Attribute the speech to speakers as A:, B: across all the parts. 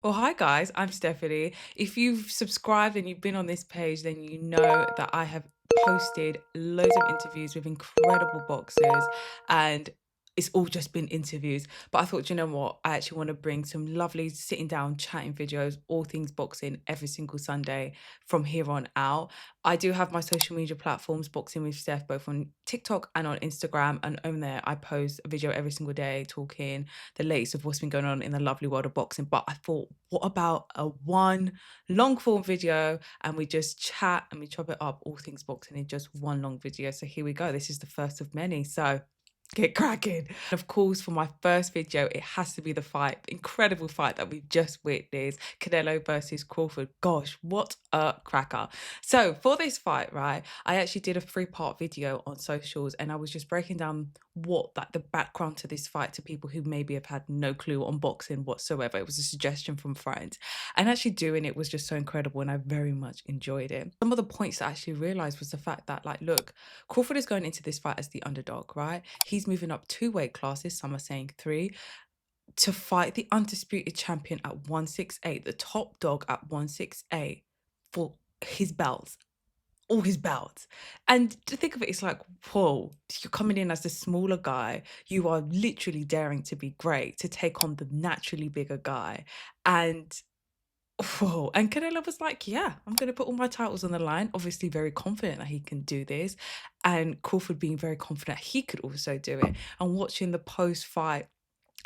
A: Well, hi guys, I'm Stephanie. If you've subscribed and you've been on this page, then you know that I have posted loads of interviews with incredible boxers, and it's all just been interviews. But I thought, you know what? I actually want to bring some lovely sitting down chatting videos, all things boxing, every single Sunday from here on out. I do have my social media platforms, Boxing with Steph, both on TikTok and on Instagram. And on there, I post a video every single day talking the latest of what's been going on in the lovely world of boxing. But I thought, what about a one long form video and we just chat and we chop it up, all things boxing in just one long video. So here we go. This is the first of many. So get cracking. Of course, for my first video, it has to be the fight, incredible fight that we've just witnessed, Canelo versus Crawford. Gosh, what a cracker. So for this fight, right, I actually did a 3-part video on socials and I was just breaking down what like the background to this fight to people who maybe have had no clue on boxing whatsoever. It was a suggestion from friends. And actually doing it was just so incredible and I very much enjoyed it. Some of the points I actually realized was the fact that, like, look, Crawford is going into this fight as the underdog, right? He's moving up 2 weight classes, some are saying 3, to fight the undisputed champion at 168, the top dog at 168 for his belts, all his belts. And to think of it, it's like, whoa, you're coming in as the smaller guy. You are literally daring to be great, to take on the naturally bigger guy. And whoa. And Canelo was like, yeah, I'm going to put all my titles on the line. Obviously, very confident that he can do this. And Crawford being very confident he could also do it. And watching the post fight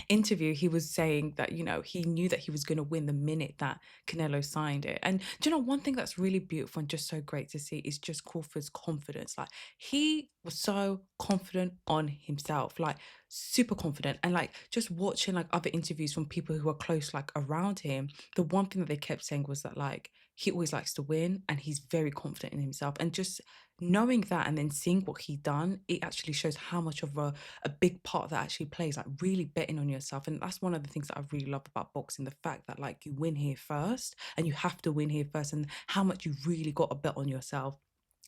A: interview, he was saying that, you know, he knew that he was going to win the minute that Canelo signed it. And do you know, one thing that's really beautiful and just so great to see is just Crawford's confidence. Like, he was so confident on himself, like super confident. And like just watching like other interviews from people who are close, like around him, the one thing that they kept saying was that like he always likes to win and he's very confident in himself. And just knowing that and then seeing what he done, it actually shows how much of a big part that actually plays, like really betting on yourself. And that's one of the things that I really love about boxing, the fact that like you win here first and you have to win here first, and how much you really got to bet on yourself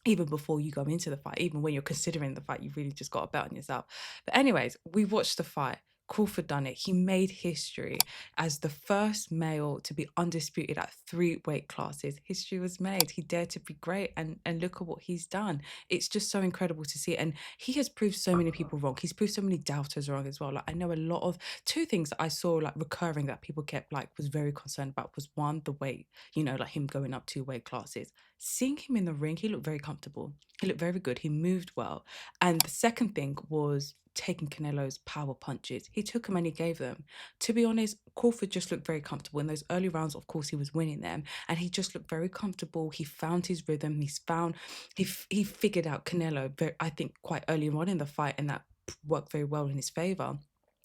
A: even before you go into the fight. Even when you're considering the fight, you really just got to bet on yourself. But anyways, we watched the fight. Crawford done it. He made history as the first male to be undisputed at 3 weight classes. History was made. He dared to be great, and look at what he's done. It's just so incredible to see. And he has proved so many people wrong. He's proved so many doubters wrong as well. Like, I know a lot of two things that I saw like recurring that people kept like was very concerned about was, one, the weight, you know, like him going up 2 weight classes. Seeing him in the ring, he looked very comfortable. He looked very good. He moved well. And the second thing was taking Canelo's power punches. He took them and he gave them. To be honest, Crawford just looked very comfortable. In those early rounds, of course, he was winning them. And he just looked very comfortable. He found his rhythm. He figured out Canelo, very, I think, quite early on in the fight, and that worked very well in his favor.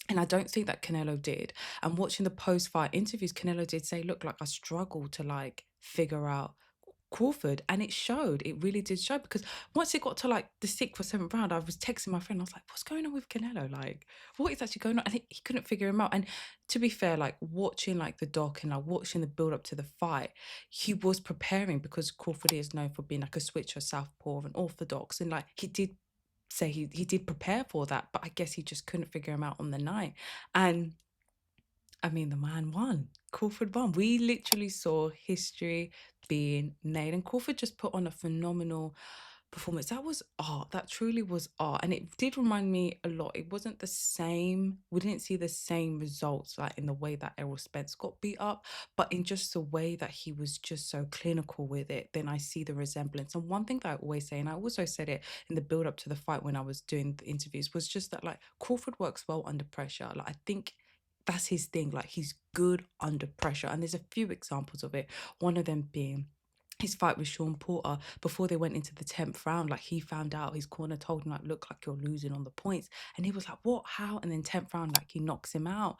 A: And I don't think that Canelo did. And watching the post-fight interviews, Canelo did say, look, like I struggled to like figure out Crawford, and it showed. It really did show, because once it got to like the 6th or 7th round, I was texting my friend. I was like, "What's going on with Canelo? Like, what is actually going on?" And he couldn't figure him out. And to be fair, like watching like the doc and like watching the build up to the fight, he was preparing, because Crawford is known for being like a switcher, southpaw, and orthodox, and like he did say he did prepare for that, but I guess he just couldn't figure him out on the night. And I mean, the man won. Crawford won. We literally saw history being made, and Crawford just put on a phenomenal performance. That was art. That truly was art. And it did remind me a lot. It wasn't the same. We didn't see the same results, like in the way that Errol Spence got beat up, but in just the way that he was just so clinical with it. Then I see the resemblance. And one thing that I always say, and I also said it in the build up to the fight when I was doing the interviews, was just that like Crawford works well under pressure. Like, I think that's his thing. Like, he's good under pressure. And there's a few examples of it. One of them being his fight with Sean Porter before they went into the 10th round. Like, he found out, his corner told him, like, look, like you're losing on the points. And he was like, what? How? And then 10th round, like, he knocks him out.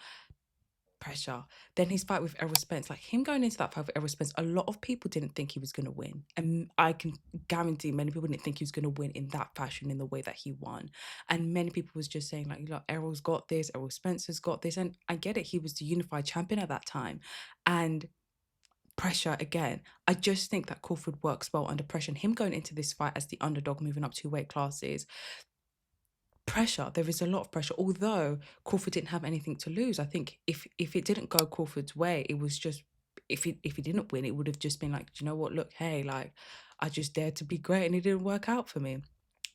A: Pressure. Then his fight with Errol Spence, like him going into that fight with Errol Spence, a lot of people didn't think he was going to win. And I can guarantee many people didn't think he was going to win in that fashion, in the way that he won. And many people was just saying like, look, Errol's got this, Errol Spencer's got this. And I get it. He was the unified champion at that time. And pressure again. I just think that Crawford works well under pressure. And him going into this fight as the underdog, moving up 2 weight classes, pressure. There is a lot of pressure. Although Crawford didn't have anything to lose. I think if it didn't go Crawford's way, it was just if he didn't win, it would have just been like, do you know what? Look, hey, like I just dared to be great and it didn't work out for me.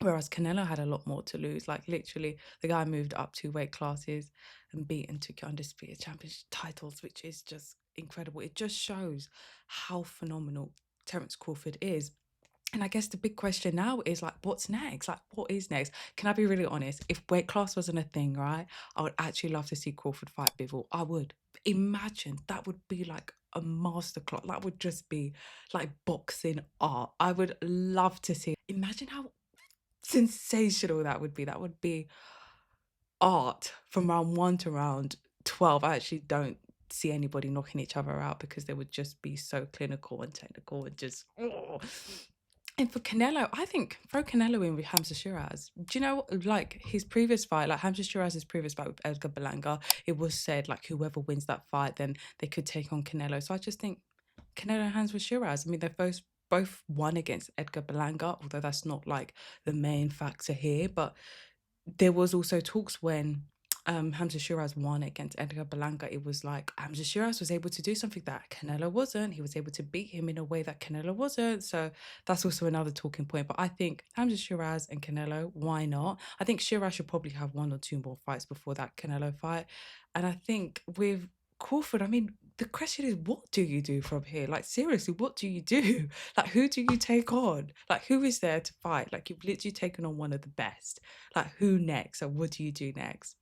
A: Whereas Canelo had a lot more to lose. Like literally, the guy moved up 2 weight classes and beat and took undisputed championship titles, which is just incredible. It just shows how phenomenal Terence Crawford is. And I guess the big question now is like, what's next? Like, what is next? Can I be really honest? If weight class wasn't a thing, right, I would actually love to see Crawford fight Bivol. I would. Imagine that would be like a masterclass. That would just be like boxing art. I would love to see. Imagine how sensational that would be. That would be art from round one to round 12. I actually don't see anybody knocking each other out because they would just be so clinical and technical and just. Oh. And for Canelo, I think throw Canelo in with Hamza Shiraz. Do you know, like his previous fight, like Hamza Shiraz's previous fight with Edgar Berlanga, it was said like whoever wins that fight, then they could take on Canelo. So I just think Canelo hands with Shiraz. I mean, they've both won against Edgar Berlanga, although that's not like the main factor here. But there was also talks when Hamza Shiraz won against Edgar Berlanga. It was like Hamza Shiraz was able to do something that Canelo wasn't. He was able to beat him in a way that Canelo wasn't. So that's also another talking point. But I think Hamza Shiraz and Canelo, why not? I think Shiraz should probably have 1 or 2 more fights before that Canelo fight. And I think with Crawford, I mean, the question is, what do you do from here? Like, seriously, what do you do? Like, who do you take on? Like, who is there to fight? Like, you've literally taken on one of the best. Like, who next? And what do you do next?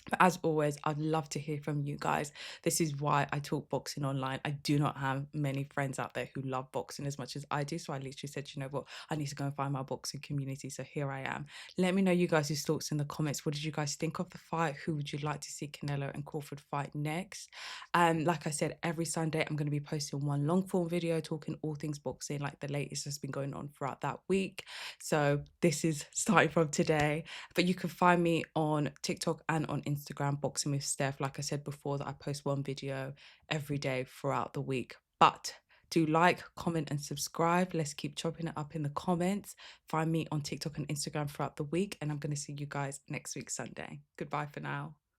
A: But as always, I'd love to hear from you guys. This is why I talk boxing online. I do not have many friends out there who love boxing as much as I do. So I literally said, you know what, I need to go and find my boxing community. So here I am. Let me know you guys' thoughts in the comments. What did you guys think of the fight? Who would you like to see Canelo and Crawford fight next? And like I said, every Sunday I'm going to be posting one long form video talking all things boxing, like the latest has been going on throughout that week. So this is starting from today. But you can find me on TikTok and on Instagram, Boxing with Steph. Like I said before, that I post one video every day throughout the week. But do like, comment, and subscribe. Let's keep chopping it up in the comments. Find me on TikTok and Instagram throughout the week. And I'm going to see you guys next week, Sunday. Goodbye for now.